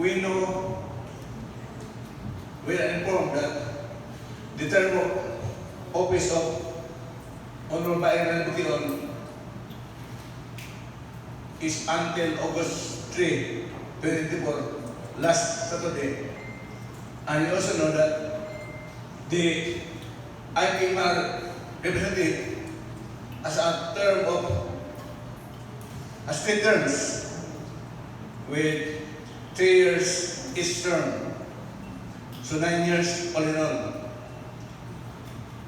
we know, we are informed that the term of office of Honorable Bayan Bution is until August 3, 2024, last Saturday. And you also know that the IPMR representative as a term of, as 3 terms with 3 years each term. So 9 years all in all.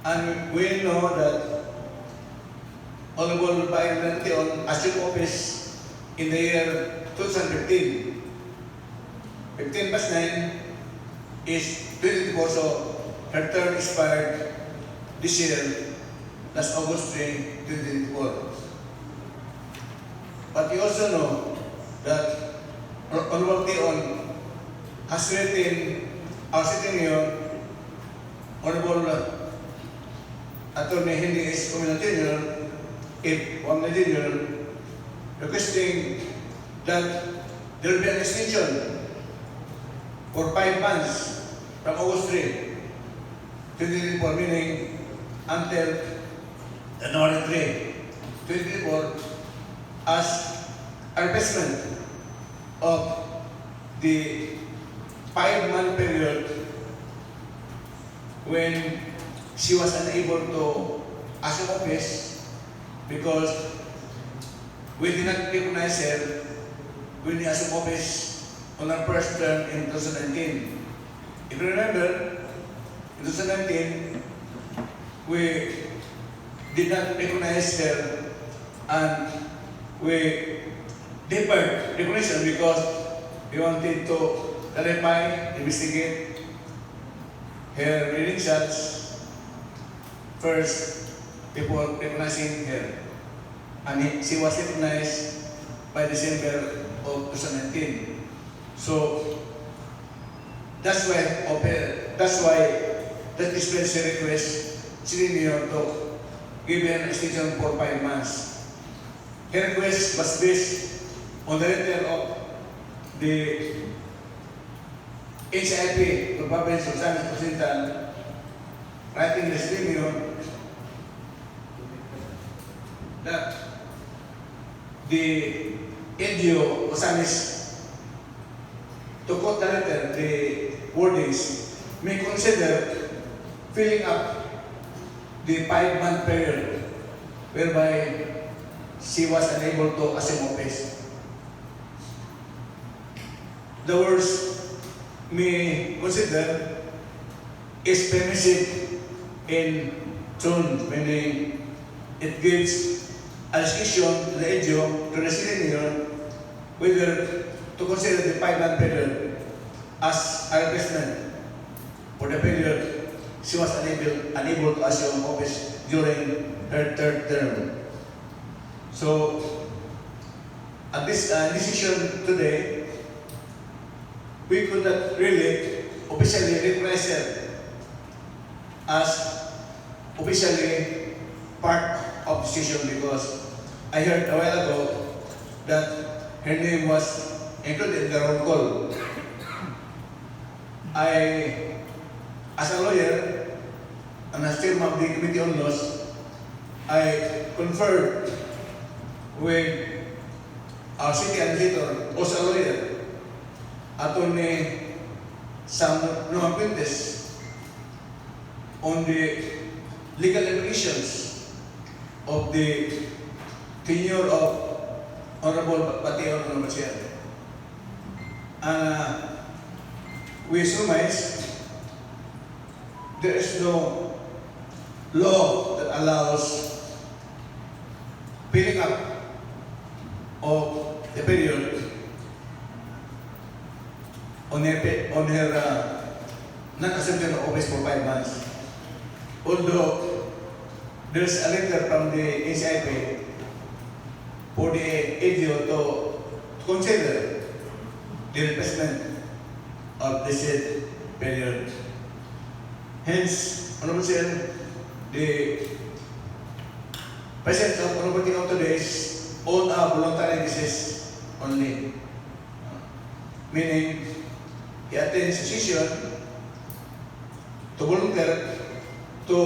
And we know that Honorable Bayan Bution assumed office in the year 2015. 15 plus 9 is 24, so her term expired this year, last August 3, 2024. But you also know that Honorable Tion has written our sitting here, Honorable Attorney Henry S. Comino Jr., if Wamna Jr., requesting that there will be an extension for 5 months from August 3, 2024, meaning until January 3, 2024, as a replacement of the 5-month period when she was unable to assume office because we did not recognize her when she assumed office on her first term in 2019. If you remember, in 2019, we did not recognize her and we deferred recognition because we wanted to clarify, investigate her credentials first before recognizing her. And she was recognized by December of 2019. So that's why that is when she requests Senior to give her an extension for 5 months. Her request was based on the letter of the HIP, the Province of San Occidental, writing the Senior that the NGO Osamis, to quote the letter, the wordings, may consider filling up the 5-month period whereby she was unable to assume office. The words may consider is permissive in June, meaning it gives a discretion to the NGO, to the senior, whether to consider the 5-month period as a replacement for the period she was unable to assume office during her 3rd term. So, at this decision today, we could not really officially recognize her as officially part of the decision because I heard a while ago that her name was included in the roll call. As a lawyer and as chairman of the Committee on Laws, I conferred with our city administrator, also a lawyer, Attorney Sam Noah Quintes, on the legal implications of the tenure of Honorable Bateo Nomacian. And we surmise there is no law that allows filling up of the period on her non-assumption of office for 5 months. Although there's a letter from the NCIP for the NGO to consider the replacement of the said period. Hence, Honorable Sir, the presence of Honorable King today is on a voluntary basis only. Meaning, he attends session to volunteer to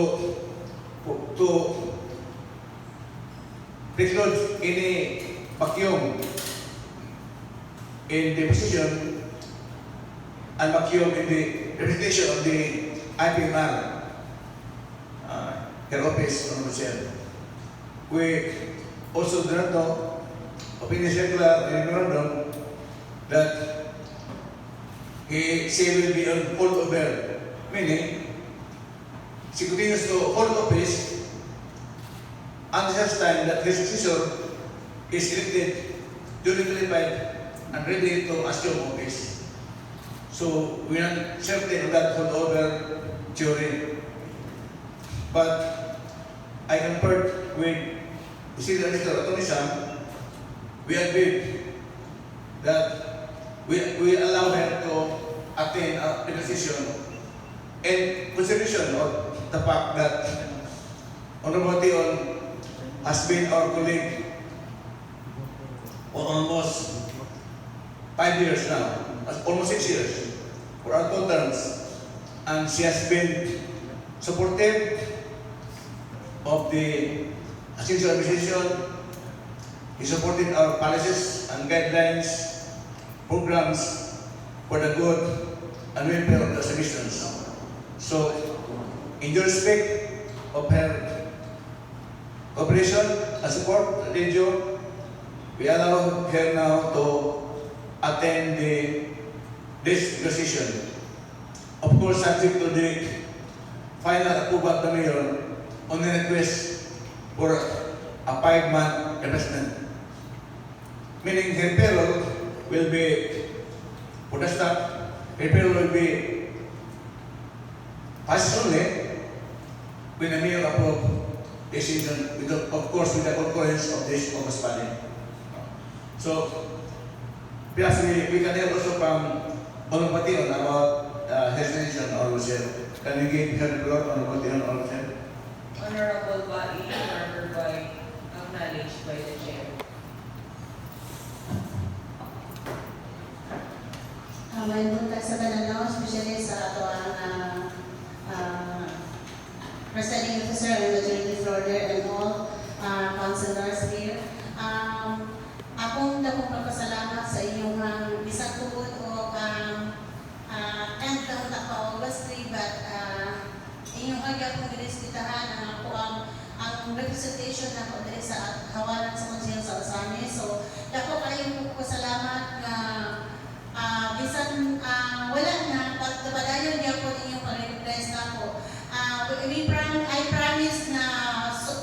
preclude any vacuum in the position and vacuum in the representation of the IPMR, head office on Michelle. We also do not know of any circular memorandum that he will be on holdover, meaning she continues to hold office until such time that his successor is elected, duly qualified, and ready to assume office. So we are not certain of that holdover theory. But I conferred with the Senior Minister Atty. Sam. We agreed that we allow her to attend a deposition in consideration of the fact that Honorable Tion has been our colleague for almost 5 years now, almost 6 years, for our two terms, and she has been supportive of the Ascension Administration. He supported our policies and guidelines, programs for the good and welfare of the citizens. So, in the respect of her cooperation and support, Radio, we allow her now to attend this decision. Of course, subject to the final approval of the mayor on the request for a 5-month replacement. Meaning her payroll will be, for the staff, her payroll will be passed only when the mayor approve decision, of course with the concurrence of this office body. So, plus we can hear also from Honorable Tion about his decision or can you give her the floor, Honorable Tion or Honorable body, ordered by, acknowledged by the chair. May buntag sa Bananaw, especially sa ato ang presiding officer and majority floor there and all councilors here. Akong dakong pagpasalamat sa inyong bisag tugod o end ng takaw obviously, but inyong agya kong diniskitahan ako ang representation na ko diri sa hawalan sa Konseho sa Osamis. So, dako kayong pasalamat na bisan wala na, pagtabadayon niya po inyong pag-request na po. I promise na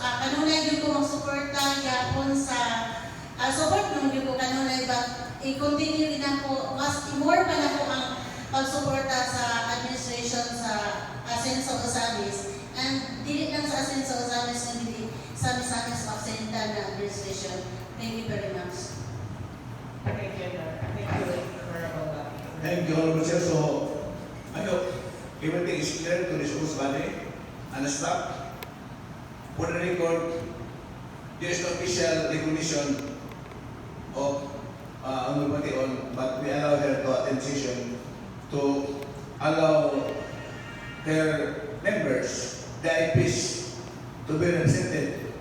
kanunay yun ko mag-supporta yapon sa support nung yun ko kanunay, but i-continue din ako, mas more pa na po ang pag-suporta sa administration sa Ascenso Osamis. And dili lang sa Ascenso Osamis, hindi sa Misamis Occidental na administration. Thank you very much. Thank you, Honorable body. Thank you, Honorable Chair. So, I hope everything is clear to this office body and the staff. For the record, there is no official recognition of Honorable Tion, but we allow her to attend session to allow her members, the IPs, to be represented.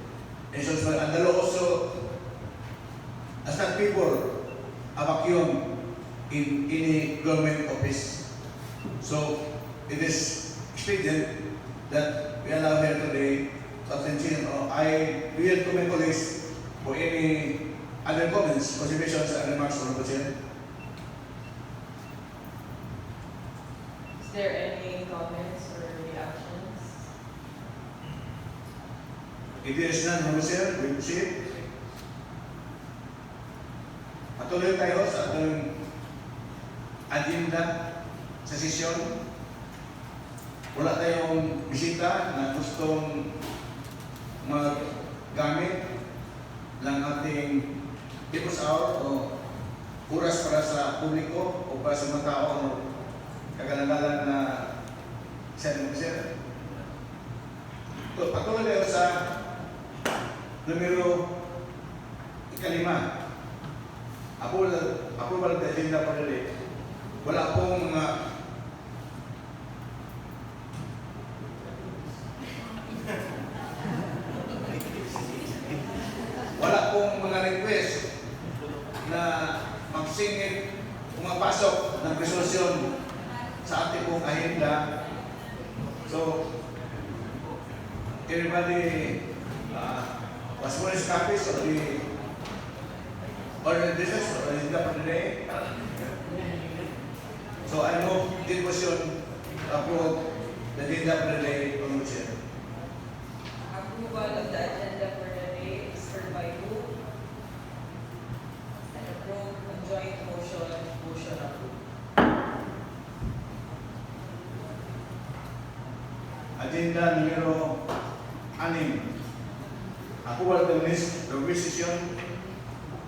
And the law also does not favor a vacuum in any government office. So, it is expedient that we allow her today to attend session. I will to my colleagues for any other comments, contributions, and remarks on the Chair. Is there any comments or reactions? If there is none, Honorable Chair, we proceed. Patuloy tayo sa ating agenda sa sesyon. Wala tayong bisita na gustong maggamit ng ating people's hour o oras para sa publiko o para sa mga tao o kagalagalan na sir. Patuloy tayo sa numero 5. Approval of the agenda for the day. Wala pong pasok ng resolusyon sa ating pong ahenda. So, everybody was more copies of the ordinances or agenda for the day. So I move the motion to approve the agenda for the day, Honorable Chair. Approval of the agenda for the day is heard by who? And approve a joint motion approved. Agenda numero 6. Approval ng list of decision.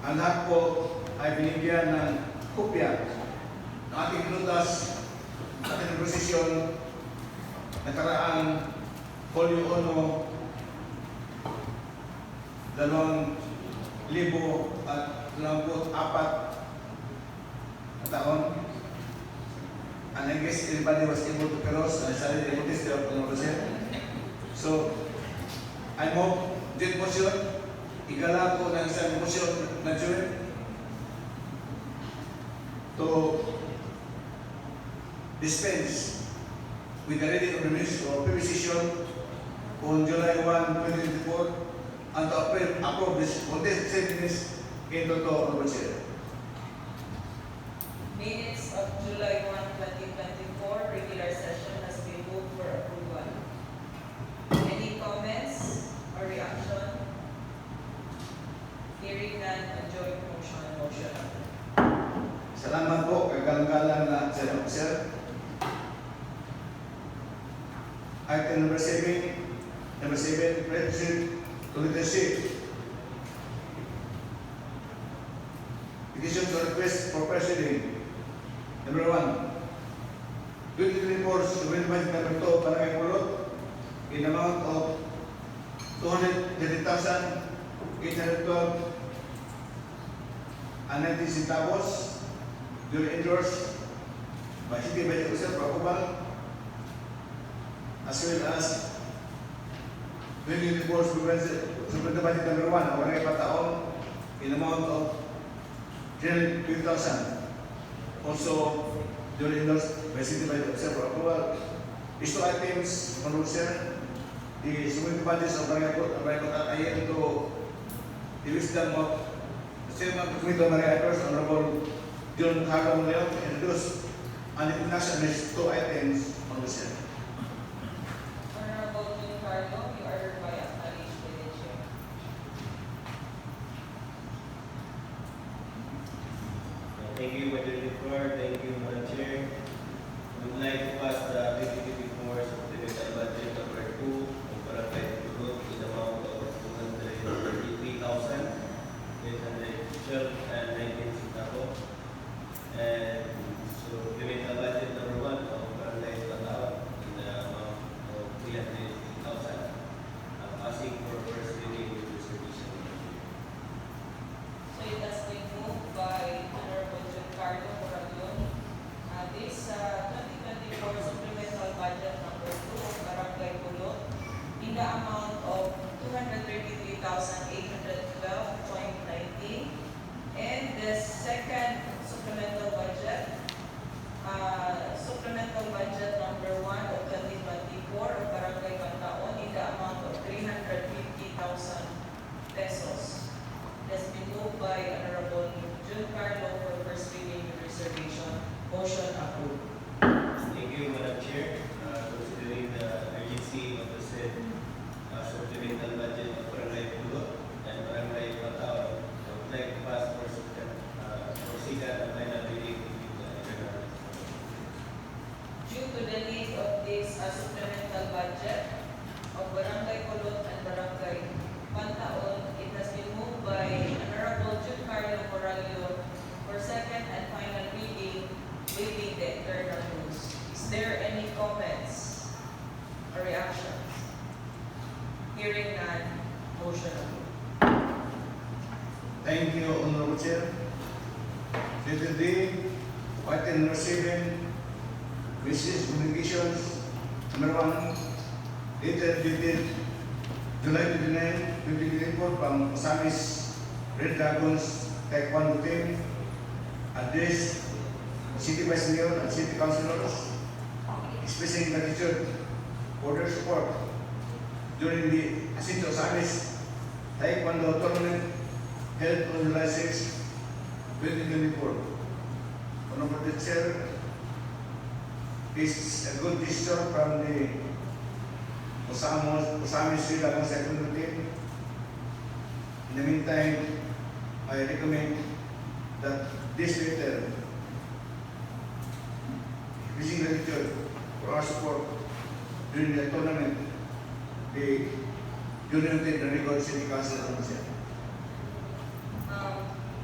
Ang lahat po ay binigyan ng kopya ng ating pinutas, ating posisyon, nakaraang Polio 1, 2024 na taon. And I guess everybody was able to cross and started the notice of So, I move din motion, igala ko ng isang motion na joint to dispense with the reading of the minutes of previous session on July 1, 2024 and to approve this same minutes into Honorable Chair. Minutes of July 1, 2024, regular session has been moved for approval. Any comments or reaction? Hearing none, a joint motion approved. Salamat po, kagalang-galang na Sir Officer. Item number 7, President to leadership. Petition to request for President. Number 1, 2024 Supreme Budget number 2, Barangay Pulot, in amount of 230,812 and 90 centavos, duly endorsed by City Budget Officer for approval, as well as 2024 Supreme Budget number 1, Barangay Pataon, in amount of 320,000. Also, duly endorsed by City Budget Officer for approval. These two items, Honorable Sir, the Supreme Budget of Barangay Pataon, I am to the wisdom of the Chairman of the Committee on Barangay Affairs, Honorable John Carlo Leon, to introduce and introduction these two items, Honorable Sir. Honorable Jun Carlo, you are hereby acknowledged by the chair. Thank you, Majority Floor. Thank you, Madam Chair. I would like to pass the 2024 supplemental budget number 2 of Barangay Pulot in the amount of 233,812 and 19 centavos. And supplemental budget number 1 of Barangay Pataon in the amount of 380,000. Asking for first reading with reservation. So it has been moved by Honorable Jun Carlo Moraglion. This 2024 supplemental budget number 2 of Barangay Pulot in the amount of 233,812.19, and the second supplemental budget number 1 of 2024 of Barangay Pataon in the amount of 350,000 pesos. It has been moved by Honorable Jun Carlo for first reading with reservation. Motion approved. Thank you, Madam Chair. Considering the urgency of the said supplemental budget of Barangay Pulot and Barangay Pataon, I would like to pass for second and final reading with the general. Due to the need of this supplemental budget of Barangay Pulot and Barangay Pataon, it has been moved by Honorable Jun Carlo Moraglion for second and final reading, waiving the internal rules. Is there any comments or reactions? Hearing none, motion approved. Thank you, Honorable Chair. Letter D, item number 7, Business Communications. Number 1, letter dated July 29, 2024 from Osamis Red Dragons Taekwondo Team, addressed City Vice Mayor and City Councilors, expressing gratitude for their support during the Jacinto Samis Taekwondo tournament held on July 6, 2024. Honorable Chair, this is a good gesture from the Osamis Sri Lankan Second Team. In the meantime, I recommend that this letter, expressing gratitude for our support during the tournament, be donated in the record City Council of Malaysia.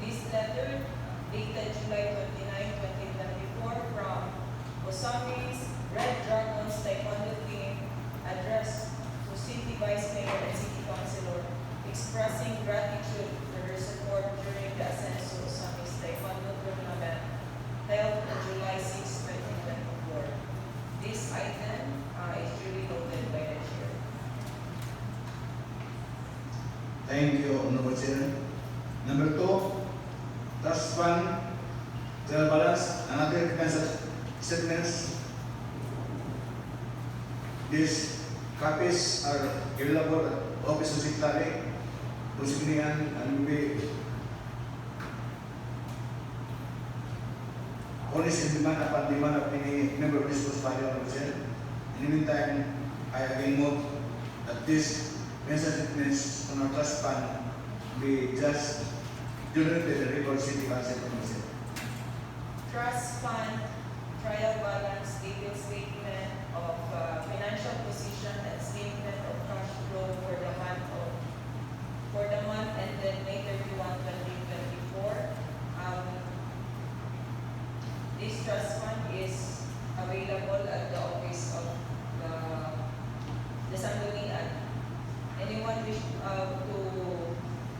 This letter dated July 29, 2024 from Osamis Red Dragons Taekwondo Team addressed to City Vice Mayor and City Councilor expressing gratitude for their support during the Ascenso Osamis Taekwondo Tournament held on July 6, 2024. This item is duly noted by the Chair. Thank you, Honorable Chair. Number 2, Trust Fund, General Balance, and other defense statements. These copies are available at Office of Secretary, Businian, and will be only in demand upon demand of any member of this body, Honorable Chair. In the meantime, I again note that these statements on our trust fund be just during the record City Council of Malaysia. Trust fund, trial balance, detailed statement of financial position and statement of cash flow for the month ended May 31, 2024. This trust fund is available at the office of the Sangguniang. Anyone wish to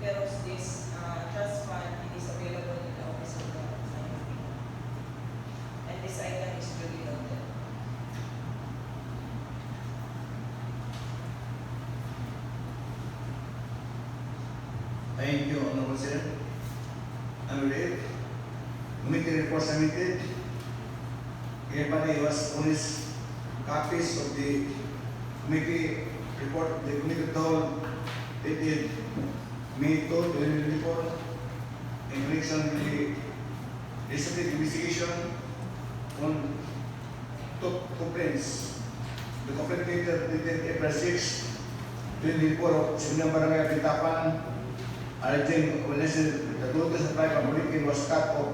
xerox this trust fund, it is available in the office of the Sangguniang. And this item is duly noted. Thank you, Honorable Chair. Number 8, committee report submitted. Everybody was honest copies of the committee report, the committee told dated May 2, 2024, in connection with the legislative investigation on top complaints. The complaint letter dated April 6, 2024 of Simunang Barangay Pintapan, alleging the total supply from Bolikin was cut off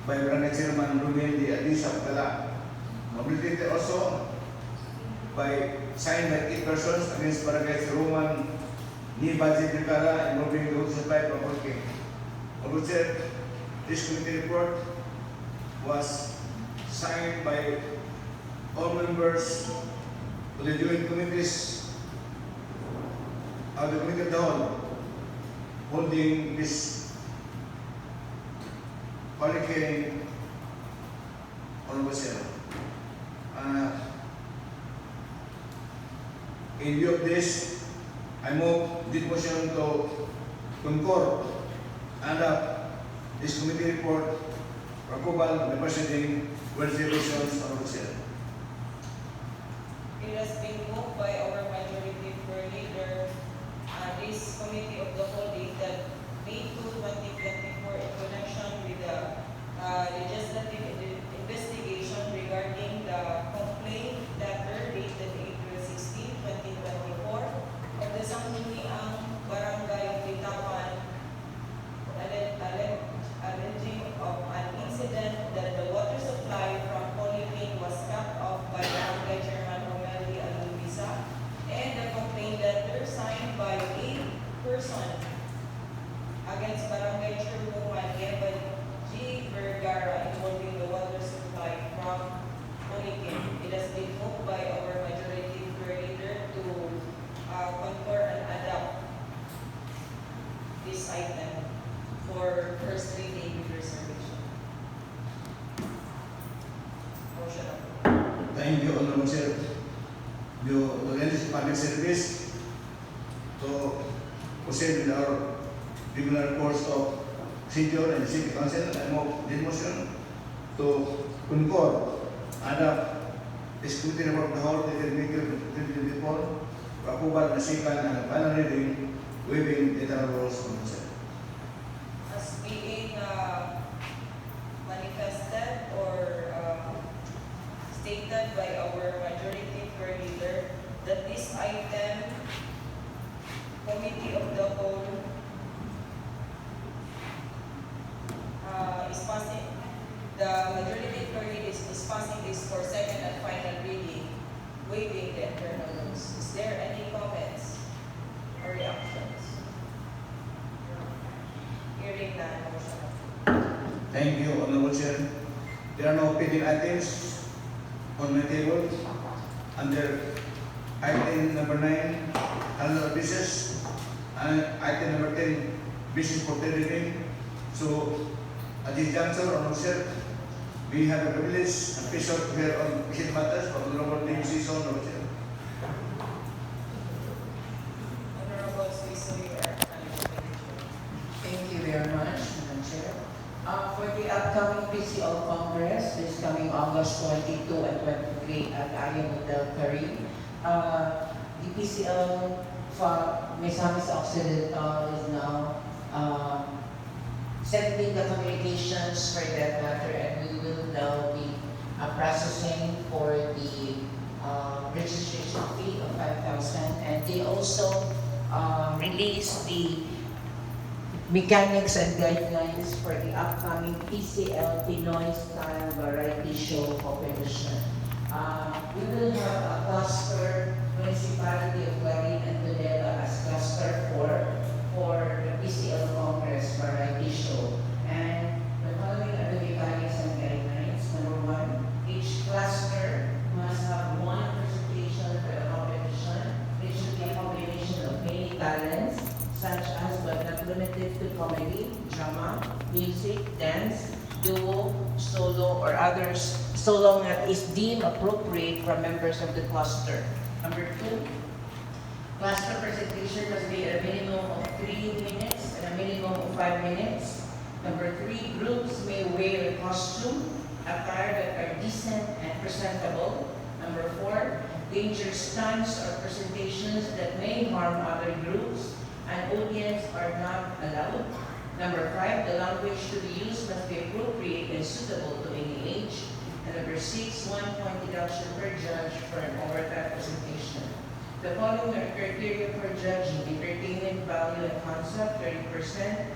by Barangay Chairman Rumel D. Adisa Pagala. Completed also by signed by 8 persons against Barangay Chairman Ni Baji Pagala involving the total supply from Bolikin. Honorable Chair, this committee report was signed by all members of the joint committees of the committee of the whole, holding this public hearing, Honorable Chair. In view of this, I move this motion to concur and this committee report for approval by proceeding with resolutions, Honorable Chair. It has been moved by our majority floor leader, this committee of the whole dated May 2, 2024 in connection with the legislative investigation regarding the complaint letter dated April 16, 2024 of the Sangguniang Barangay Pintapan alleging of an incident that the water supply from Bolikin was cut off by Barangay Chairman Romel D. Alubisa, and the complaint letter signed by 8 persons against Barangay Chairwoman Evan G. Vergara involving the water supply from Bolikin. It has been moved by our majority floor leader to concur and adopt this item for first reading with reservation. Motion approved. Thank you, Honorable Chair. To release public service to proceed with our regular course of procedure and city council. I move this motion to concur, adopt the scrutiny of the whole decision-making 2024 for approval na second and final reading, waiving the general rules of consent. As being manifested or stated by our majority floor leader that this item, committee of the whole, is passing, the majority floor leader is passing this for second and final reading, waiving the internal rules. Is there any comments or reactions? Hearing none, motion. Thank you, Honorable Chair. There are no pending items on my table. Under item number 9, another business, and item number 10, business for third reading. So, at this juncture, Honorable Chair, we have a privilege and pleasure to hear on business matters from Honorable Lim Sison, Honorable Chair. Honorable Suiso, you are Thank you very much, Madam Chair. For the upcoming PCO Congress, this coming August 22 and 23 at Ayan Hotel Curry, the PCO for Misamis Occidental is now sending the communications for that matter, and we will now be processing for the registration fee of 5,000, and they also release the mechanics and guidelines for the upcoming PCL Pinoy Style Variety Show competition. We will have a cluster, Municipality of Clarin and Tudela as cluster 4 for the PCL Congress Variety Show. And the following are the mechanics and guidelines. Number 1, each cluster must have one presentation for the competition. It should be a combination of many talents, such as but not limited to comedy, drama, music, dance, duo, solo, or others, so long as is deemed appropriate from members of the cluster. Number 2, cluster presentation must be at a minimum of 3 minutes and a minimum of 5 minutes. Number 3, groups may wear a costume, attire that are decent and presentable. Number 4, dangerous stunts or presentations that may harm other groups and audience are not allowed. Number 5, the language to be used must be appropriate and suitable to any age. And number 6, 1 point deduction per judge for an overtime presentation. The following are criteria for judging: entertainment value and concept 30%,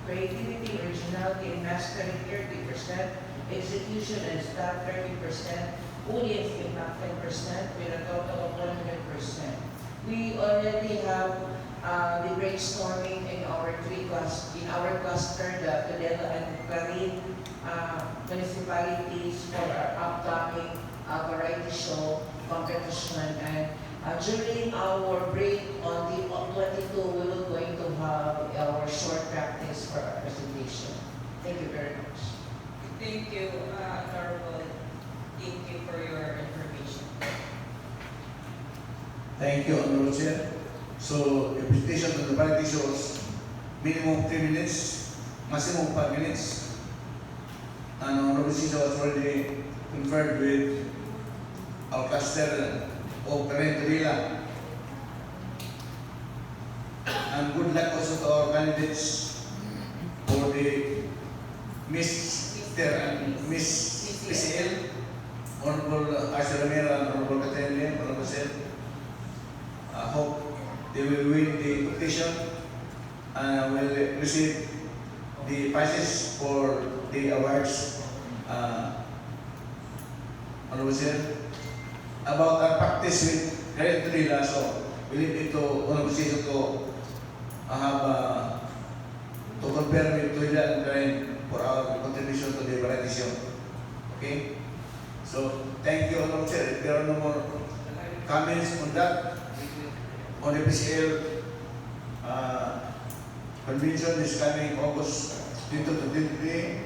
creativity, originality, and mastery 30%, execution and staff 30%, audience impact 10%, with a total of 100%. We already have the brainstorming in our cluster, the Tudela and Clarin municipalities for our upcoming variety show competition. And during our break on the 22, we will going to have our short practice for our presentation. Thank you very much. Thank you, Honorable. Thank you for your information. Thank you, Honorable Chair. So, the presentation of the variety shows minimum 3 minutes, maximum 5 minutes. And Honorable Sisa was already conferred with our cluster of Karen Tudela. And good luck also to our candidates for the Mr. and Miss PCL, Honorable Arce Ramira and Honorable Catherine Lim, Honorable Sir. I hope they will win the competition and will receive the prizes for the awards. Honorable Sir, about our practice with Karen Tudela, so we leave it to Honorable Sir to have to compare with Tudela and Karen for our contribution to the variety show. Okay? So, thank you, Honorable Chair. If there are no more comments on that, on the PCL convention is coming August 22 to 23.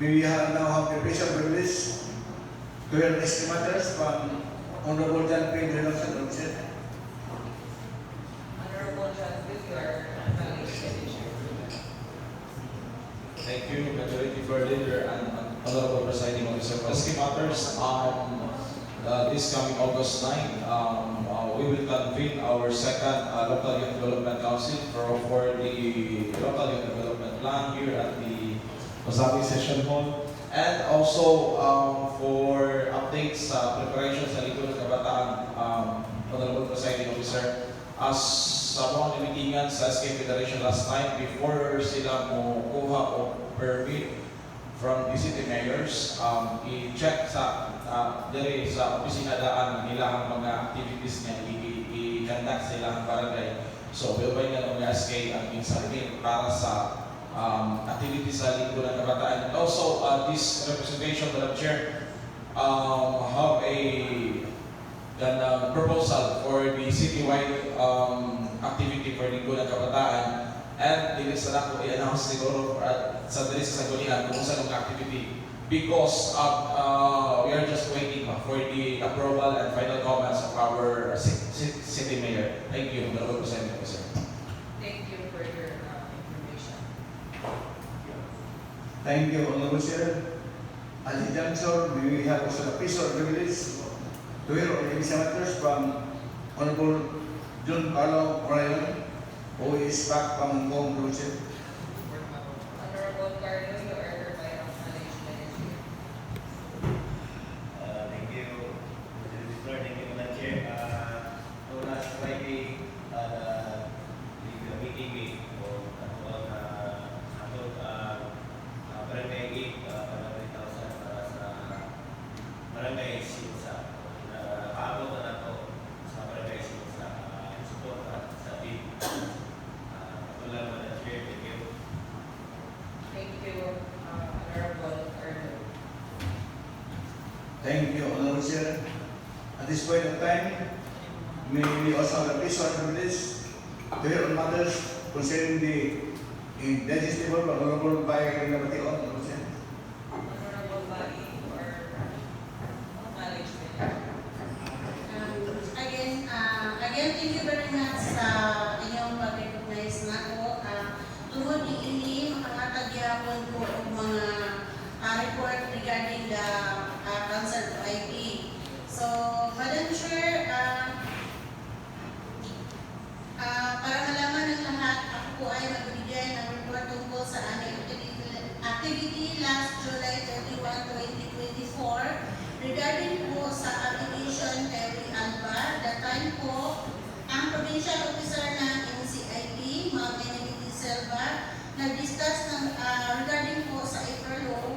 We now have the special privilege to hear the matters from Honorable John P. Honorable Chair. Honorable John, you are Thank you, Majority Floor Leader, and on Honorable Presiding Officer, Rescue Matters, this coming August 9, we will convene our second Local Youth Development Council for the Local Youth Development Plan here at the Pasabi Session Hall. And also for updates sa preparation sa Linggo ng Kabataan, Honorable Presiding Officer, as sa mga nimitingan sa SK Federation last night, before sila mo kuha o permit from the city mayors, i-check sa diri sa opisina daan nila ang mga activities niya, i-conduct sila ang barangay. So, bilbay nga ng SK ang insubmit para sa activities sa Linggo ng Kabataan. And also, this representation, Madam Chair, have a proposal for the citywide activity for Linggo ng Kabataan. And dili sa nako i-announce siguro sa dili sa Sanggunian kung saan ang activity because we are just waiting for the approval and final comments of our city mayor. Thank you, Honorable President. Thank you for your information. Thank you, Honorable Chair. At the juncture, we have also the pleasure and privilege to hear of the matters from Honorable John Carlo Moreno, who is back from home, Honorable Honorable Carlo, you are hereby acknowledged by the chair. Thank you, Mr. Minister. Thank you, Madam Chair. So last Friday, the meeting o barangay gate, 100,000 para sa barangay Sinsa. Paabot na nato sa barangay Sinsa. Support sa team. Wala, Madam Chair. Thank you. Thank you, Honorable Carlo. Thank you, Honorable Chair. At this point of time, may we also have the pleasure and privilege to hear on matters concerning the indigestible Honorable Bayan Nabation, Honorable Chair. Honorable Body, you are acknowledged by the chair. Again, thank you very much sa inyong pag-recognize na ako. Tungod ini, makahatag yapon ko ang mga report regarding the cancer to IP. So, Madam Chair, para malaman ng lahat, ako po ay magbibigay ng report tungkol sa aming activity last July 31, 2024 regarding po sa application Terry Alba. That time po, ang provincial officer ng NCIP, Ma'am Enelity Silva, nag-discuss ng, regarding po sa April law.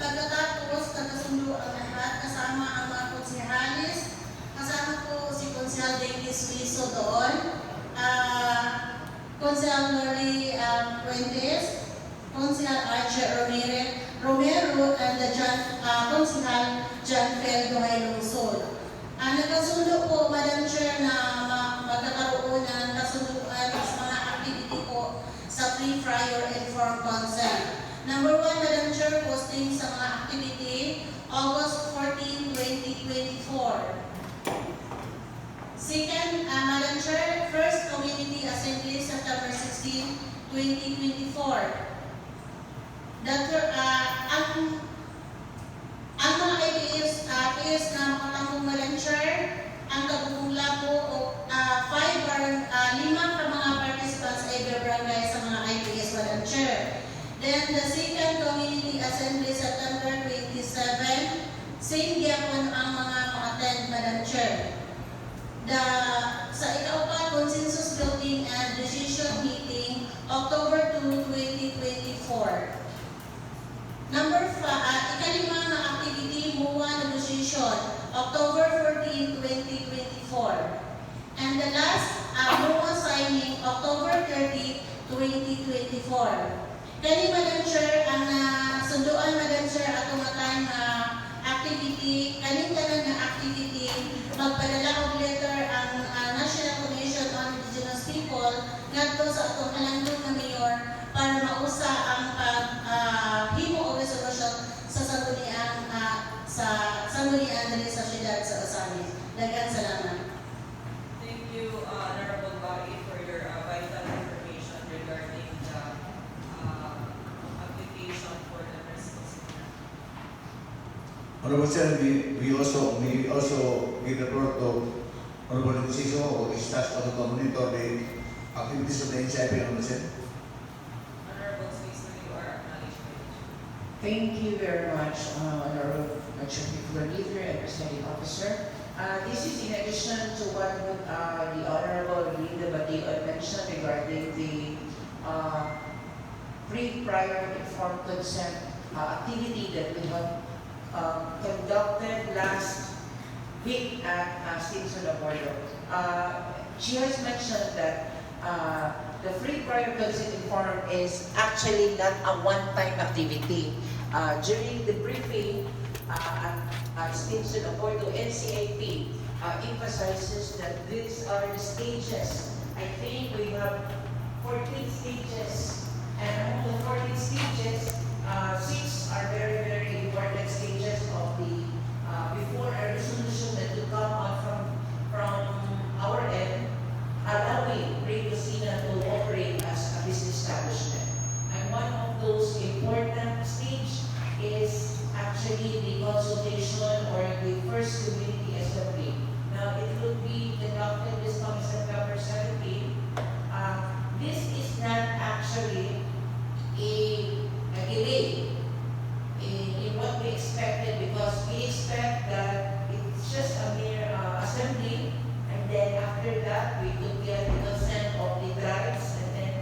Pagkatapos, nagkasundo ang lahat kasama ang mga konsehalis, kasama po si Konsehal Dennis Suizo doon, Konsehal Lori Fuentes, Konsehal Archer Romero, and the Konsehal John Fel Duhay Lungsod. Nagkasundo po, Madam Chair, na magkakaroon ng kasunduan sa mga activity po sa free, prior, informed consent. Number 1, Madam Chair, posting sa mga activity, August 14, 2024. Second, Madam Chair, first community assembly, September 16, 2024. Ang mga IPS na makatangkong, Madam Chair, ang kabubula po o 5 ka mga participants ay barangay sa mga IPS, Madam Chair. Then the second community assembly, September 27, same gyapon ang mga ma-attend, Madam Chair. Sa ikaupat, consensus building and decision meeting, October 2, 2024. Number 5, ikalima na activity, MOA negotiation, October 14, 2024. And the last, MOA signing, October 30, 2024. Kani, Madam Chair, ang sunduan, Madam Chair, atong time activity, kaning tanan na activity, magpadala og letter ang National Commission on Indigenous People ngadto sa atong halangdong na mayor para mausa ang paghimo og resolution sa sanggunian diri sa siyudad sa Osamis. Daghang salamat. Thank you, Honorable Body, for your vital information regarding the application for the rescue. Honorable Chair, we also give the floor to Honorable Deciso or staff to monitor the activities of the NCIP, Honorable Chair. Honorable Suizo, you are acknowledged. Thank you very much, Honorable Executive Floor Leader and Presiding Officer. This is in addition to what the Honorable Linda Batio mentioned regarding the pre-prior informed consent activity that we have conducted last week at Stinson Abordo. She has mentioned that the free prior consent form is actually not a one-time activity. During the briefing at Stinson Abordo, NCIP emphasizes that these are the stages. I think we have 14 stages, and among the 14 stages, 6 are very, very important stages of the before a resolution that will come on from our end, allowing Radio Sina to operate as a business establishment. And one of those important stage is actually the consultation or the first community assembly. Now, it will be conducted this coming September 17. This is not actually a delay in what we expected, because we expect that it's just a mere assembly, and then after that we could get the consent of the tribes, and then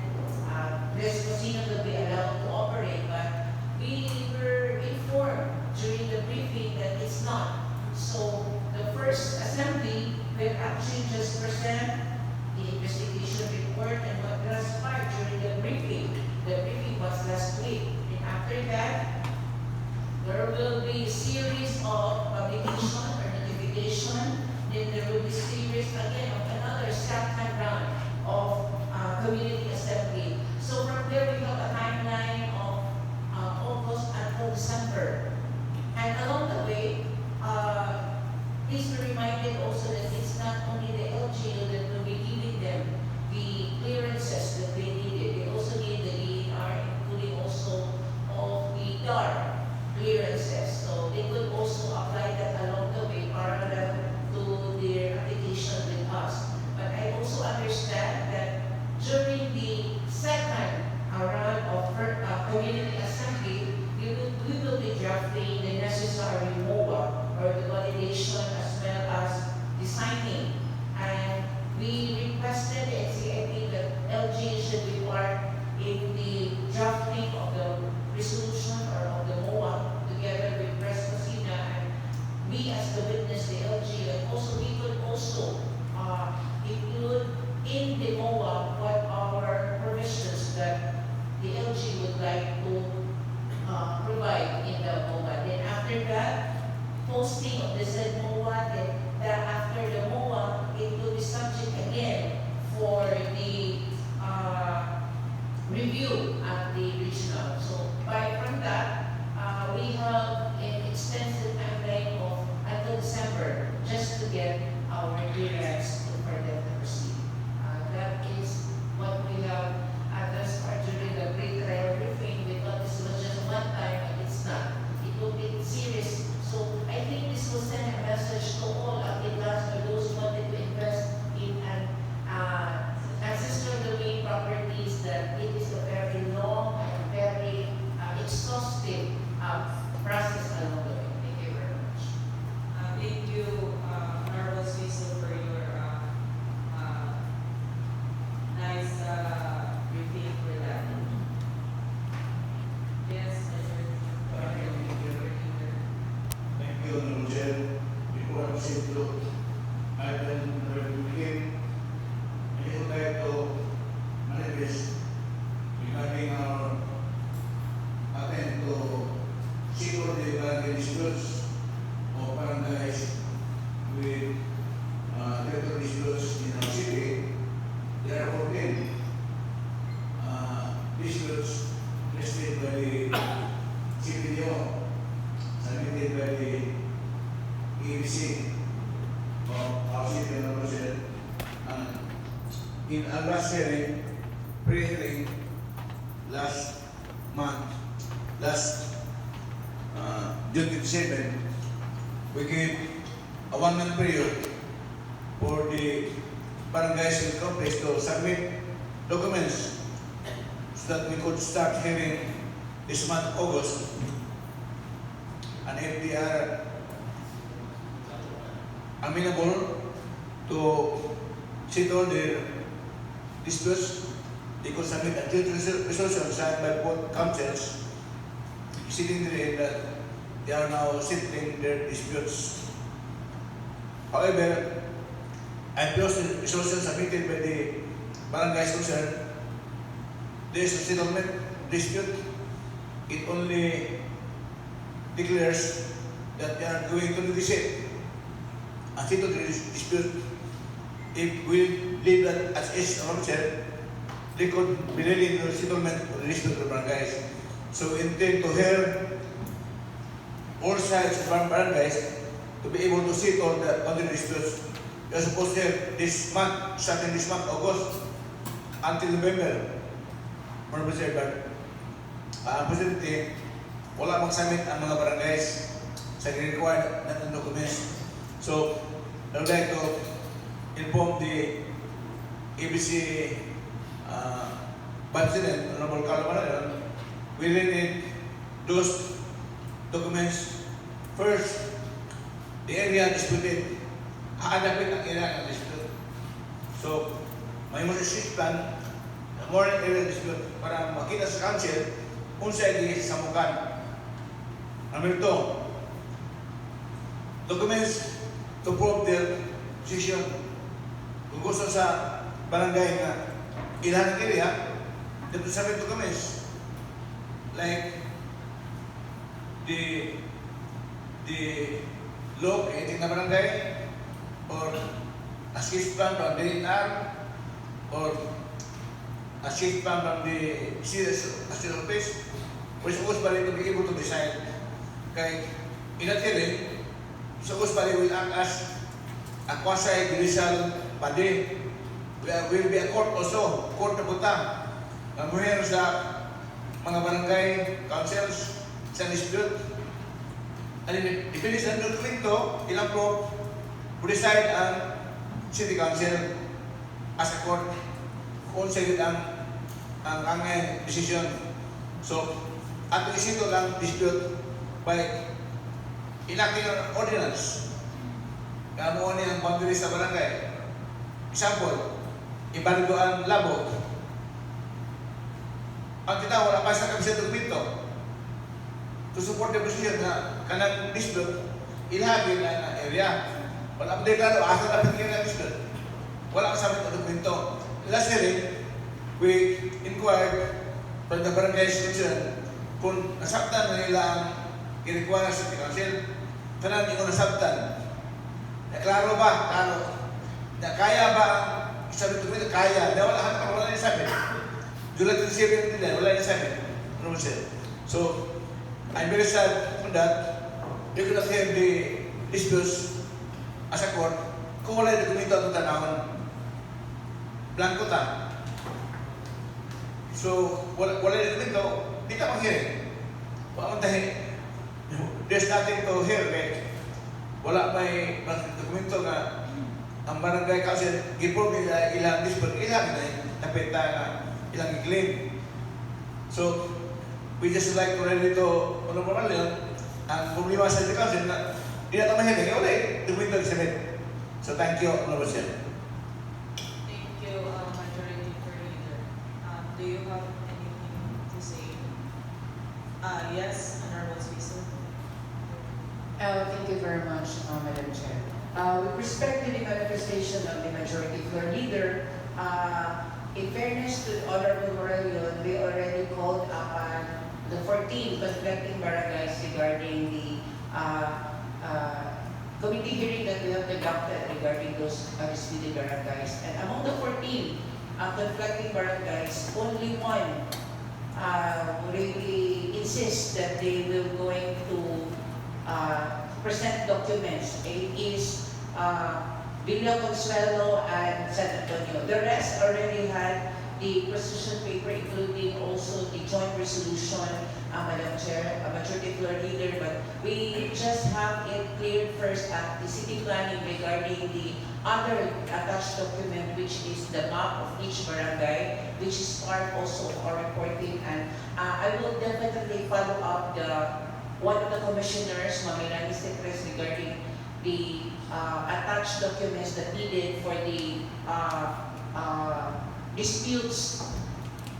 this casino will be allowed to operate. But we were informed during the briefing that it's not. So the first assembly will actually just present the investigation report and what transpired during the briefing. The briefing was last week. And after that, there will be a series of publication or notification. Then there will be a series again of another second round of community assembly. So from there we have a timeline of August until December. And along the way, please be reminded also that it's not only the LGU that will be giving them the clearances that they needed. They also need the DNR, including also of the DAR clearances. So they could also apply that along the way parallel to their application with us. But I also understand that during the second round of community assembly, we will be drafting the necessary MOA or the validation as well as the signing. And we requested the NCIP that LG should be part in the drafting of the resolution or of the MOA together with Press Casina, and we as the witness, the LG, and also we could also include in the MOA what our provisions that the LG would like to provide in the MOA. Then after that, posting of the said MOA, then after the MOA, it will be subject again for the review at the regional. So from that, we have an extensive timeline of until December just to get our clearance for them to proceed. That is what we have addressed during the pre-trial briefing. We thought this was just one time, but it's not. It will be serious. So I think this will send a message to all applicants or those who wanted to invest in an ancestral domain properties that it is a very long and very exhaustive process along the way. Thank you very much. Thank you, Honorable Suizo, for your nice briefing for that. Yes, Thank you, Honorable Chair. Before I proceed to item number 15, I would like to manifest regarding our attempt to secure the barangay disputes of barangays with territory disputes in our city. There are 14 disputes listed by the CPDO, submitted by the EBC of our city and our city. In our last hearing, pre-hearing last month, June 27, we give a 1 month period for the barangays and complex to submit documents so that we could start hearing this month, August. And if they are amenable to settle their disputes, they could submit a joint resolution signed by both councils, stating that they are now settling their disputes. However, I plus the resolution submitted by the barangays concerned, there is a settlement dispute. It only declares that they are going to negotiate and settle the dispute. If we leave that as is, they could be ready to settlement of the dispute of the barangays. So we intend to hear all sides of barangays to be able to settle the boundary disputes. We are supposed to have this month, starting this month, August, until November. More but unfortunately, wala mag-submit ang mga barangays sa required na documents. So, I would like to inform the ABC President, Honorable Carlo Manayon, we really need those documents. First, the area disputed, hahanapin ang area ng dispute. So, may mga street plan, more area dispute para makita sa council kung saan samukan. Number 2, documents to prove their position. Kung gusto sa barangay na ilang area, they have to submit documents like the law creating na barangay, or a sketch plan from the NR, or a sketch plan from the CS office, we're supposed to be able to decide. Kaya in that hearing, supposed to will act as a quasi-judicial body. Will be a court also, court na butang. Mayroon sa mga barangay councils sa dispute. And depende sa dokumento, ilang po decide ang city council as a court kung saan ang decision. So, at isito lang dispute by enacting an ordinance. Kaya mo ang boundary sa barangay. Example, ibaligo ang labo. Ang kita wala pa sa kabisa dokumento to support the position na kanang dispute ilhagin na area. Wala pa deklarado asa dapat kaya dispute. Wala ka sa dokumento. Last hearing, we inquired from the barangay institution kung nasabtan na nila ang i-require sa council. Kanang yung nasabtan. Klaro ba? Klaro. Na kaya ba ang isang dokumento? Kaya. Na wala na sabi. July 27 nila, wala na sabi. Ano mo siya? So, I'm very sad on that. You cannot have the disputes as a court kung wala na dokumento ang tanawin. Blanco ta. So, wala na dokumento, di ka mag-hearing. Wala tayo. There's nothing to hear, right? Wala may dokumento na ang barangay council give-prove nila ilang dispute, ilang na napenta na ilang i-claim. So, we just like to relate to normal yun, ang problema sa city council na di na ito mahilig, wala dokumento i-submit. So, thank you, Honorable Chair. Thank you, Majority Leader. Do you have anything to say? Yes, Honorable Speaker. Thank you very much, Madam Chair. With respect to the manifestation of the Majority Floor Leader, in fairness to Honorable Morello, they already called upon the 14 conflicting barangays regarding the committee hearing that we have conducted regarding those disputed barangays. And among the 14 conflicting barangays, only one really insists that they will going to present documents. It is Villa Consuelo and San Antonio. The rest already had the precision paper, including also the joint resolution, Madam Chair, Majority Floor Leader, but we just have it cleared first at the city planning regarding the other attached document, which is the map of each barangay, which is part also of our reporting. And I will definitely follow up one of the commissioners, Mamilani Secres, regarding the attached documents that needed for the disputes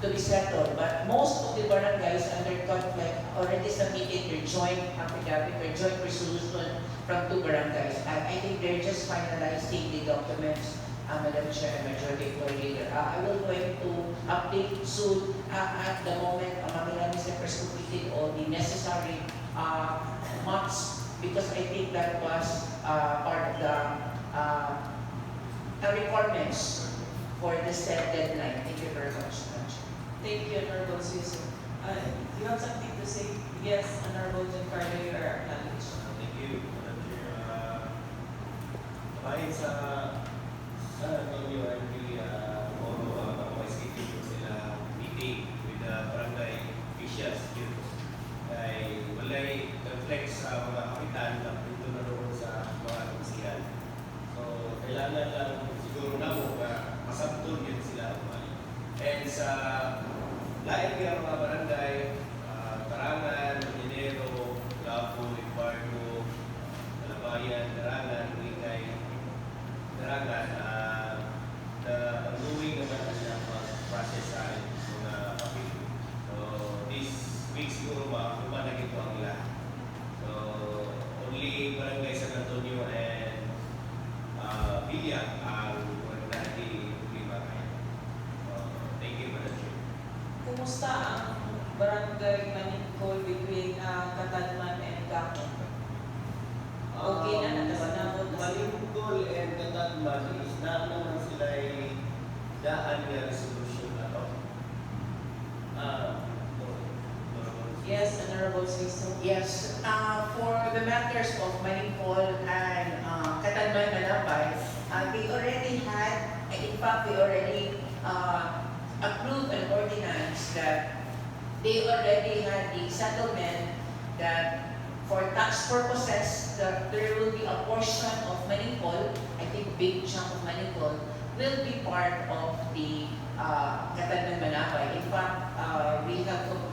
to be settled. But most of the barangays under conflict already submitted their joint affidavit or joint resolution from 2 barangays. I think they're just finalizing the documents, Madam Chair and Majority Floor Leader. I will going to update soon. At the moment, Mamilani Secres completed all the necessary maps, because I think that was part of the requirements for the set deadline. Thank you very much, Madam Chair. Thank you, Honorable Suso. You have something to say? Yes, Honorable Giancarlo, you are acknowledged. Thank you, Madam Chair. Bayan sa San Antonio, I really sila meeting with the barangay officials dito. Kaya walay conflict sa mga kapitan na dito na roon sa mga komisiyan. So, kailangan lang siguro na mo masabtun yun sila. And sa lahat ng mga barangay, Tarangan, Minero, Lapu, Ibargo, Malabayan, Tarangan, Ulikay, Tarangan, the ongoing naman ang process sa mga kapitid. So, this week siguro kumanagin po ang lahat. So, only Barangay San Antonio and Villa ang natin problema ngayon. Thank you, Madam Chair. Kumusta ang barangay Maningkol between Katadman and Gako? Okay na, natabanabot na sila. Malingkol and Katadman is na naman sila ay daan na resolution na to. Yes, Honorable Suso. Yes, for the matters of Maningkol and Katadman Manabay, they already had, in fact, they already approved an ordinance that they already had the settlement that for tax purposes, that there will be a portion of Maningkol, I think big chunk of Maningkol, will be part of the Katadman Manabay. In fact,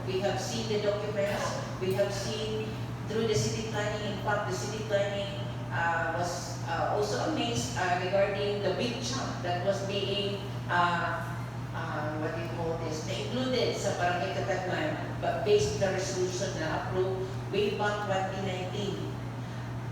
we have seen the documents, we have seen through the city planning. In fact, the city planning was also amazed regarding the big chunk that was being what do you call this, na included sa Barangay Katadman, but based on the resolution na approved way back 2019.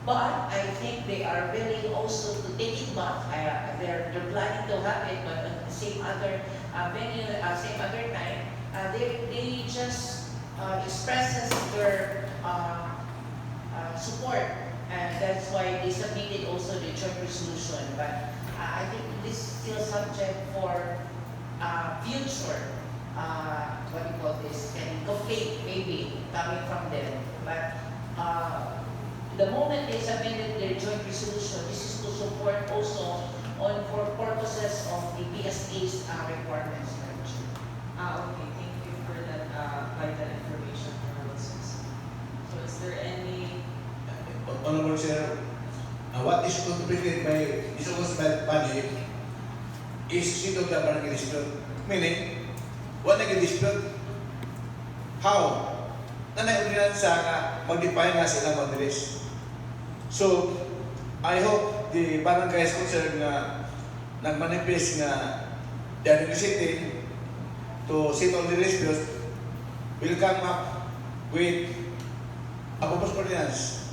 But I think they are willing also to take it back. They're planning to have it, but at the same other venue, same other time, they just expresses their support, and that's why they submitted also the joint resolution. But I think this is still subject for future, what do you call this, and complaint maybe coming from them. But the moment they submitted their joint resolution, this is to support also on for purposes of the PSA's requirements. Okay, thank you for that vital information, Honorable Suso. So is there any, Honorable Chair, what is contemplated by this August body is settled the barangay dispute. Meaning, what naging dispute? How? Nanay-ulinan sa mag-define na silang boundaries. So, I hope the barangays concerned na nag-manifest na they are negotiating to settle the dispute will come up with a proposed ordinance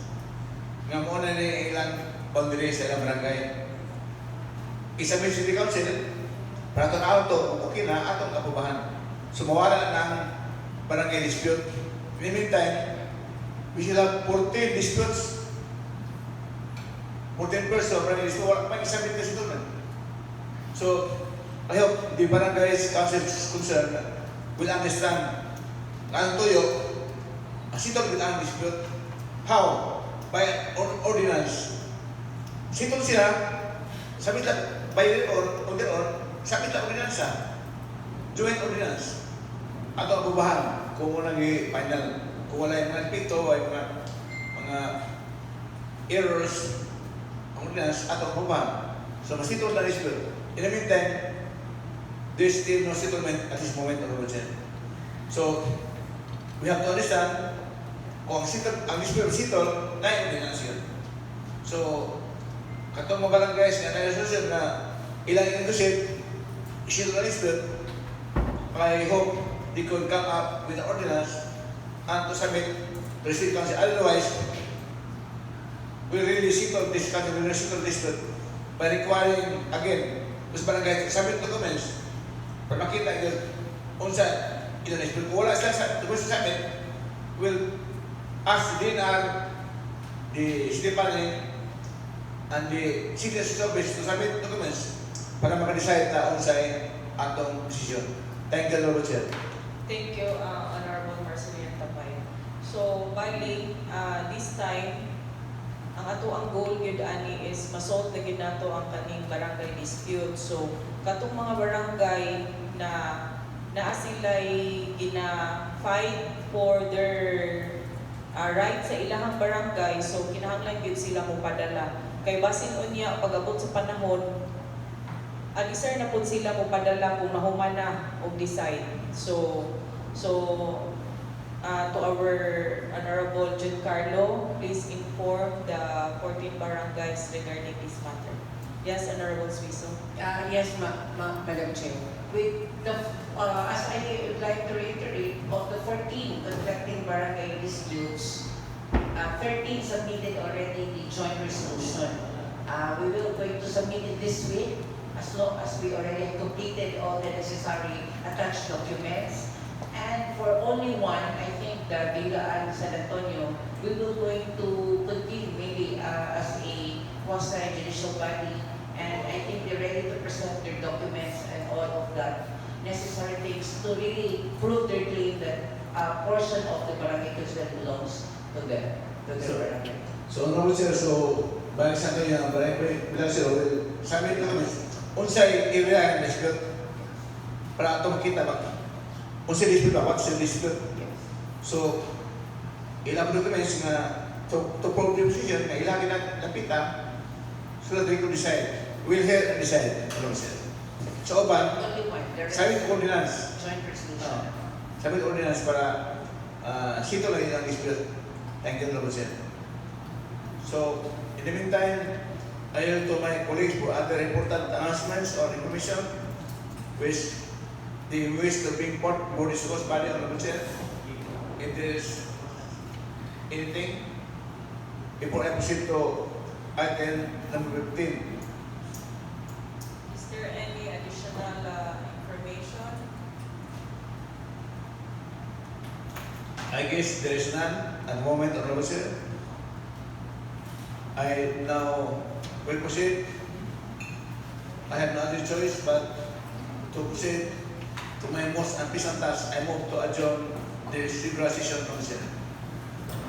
nga muna ni ilang boundaries sa ilang barangay. Isabay City Council, para ito na auto, okay na, atong kapubahan. So mawala ng barangay dispute. In the meantime, we should have 14 disputes. 14 person, barangay dispute, wala pa isabit na situnan. So, I hope the barangay council concerned will understand na ang tuyo, settle with ang dispute. How? By ordinance. Settle sila, sabi lang, by or on their own, sabi lang ordinansa. joint ordinance. Ato abubahan kung mo final. Kung wala yung mga pito ay mga errors ang ordinance, ato abubahan. So masitol na dispute. In the meantime, there's still no settlement at this moment, Honorable Chair. So we have to understand kung ang dispute settle, na yung ordinance yun. So, katong mga barangays nga na-resolution na ilang introduce, settle na dispute, I hope they could come up with an ordinance and to submit to the State Council. Otherwise, we'll really settle this country, we'll settle this by requiring, again, mas barangay to submit documents para makita yun unsa ilan na dispute. Kung wala sila sa documents to submit, we'll ask the DNR, the city planning, and the city service to submit documents para makadecide ta unsay atong decision. Thank you, Lord Chair. Thank you, Honorable Marcelian Tapay. So, bali, this time, ang ato ang goal gyud ani is masolve na gyud nato ang kaning barangay dispute. So, katong mga barangay na sila'y gina-fight for their right sa ilahang barangay, so kinahanglan gyud sila mo padala. Kay basin unya pag-abot sa panahon, agisar na pud sila mo padala kung mahuman na og decide. So to our Honorable Giancarlo, please inform the 14 barangays regarding this matter. Yes, Honorable Suiso. Yes, Madam Chair. With the, as I would like to reiterate, of the 14 conflicting barangay disputes, 13 submitted already the joint resolution. We will going to submit it this week as long as we already have completed all the necessary attached documents. And for only one, I think the Bigaan San Antonio, we will going to continue maybe as a quasi-judicial body. And I think they're ready to present their documents and all of that necessary things to really prove their claim that a portion of the barangay constitution belongs to them, to the barangay. So, Honorable Chair, so, balik sa akin yung barangay bilang sila, will submit na kami. Unsay area ang dispute para ito makita ba? Unsay dispute ba? What's the dispute? So, ilang documents nga to prove the position na ilang napita so that we could decide. We'll hear and decide. So, Oban, Only one. The rest sabi ko ordinance. joint resolution. Sabi ko ordinance para sito lang yung dispute. Thank you, Honorable Chair. So, in the meantime, I yield to my colleagues for other important announcements or information which the wish to bring forth more discourse body, Honorable Chair. If there is anything, before I proceed to item number 15. Is there any additional information? I guess there is none at the moment, Honorable Chair. I now will proceed. I have no other choice but to proceed to my most unpleasant task. I move to adjourn the regular session, Honorable Chair.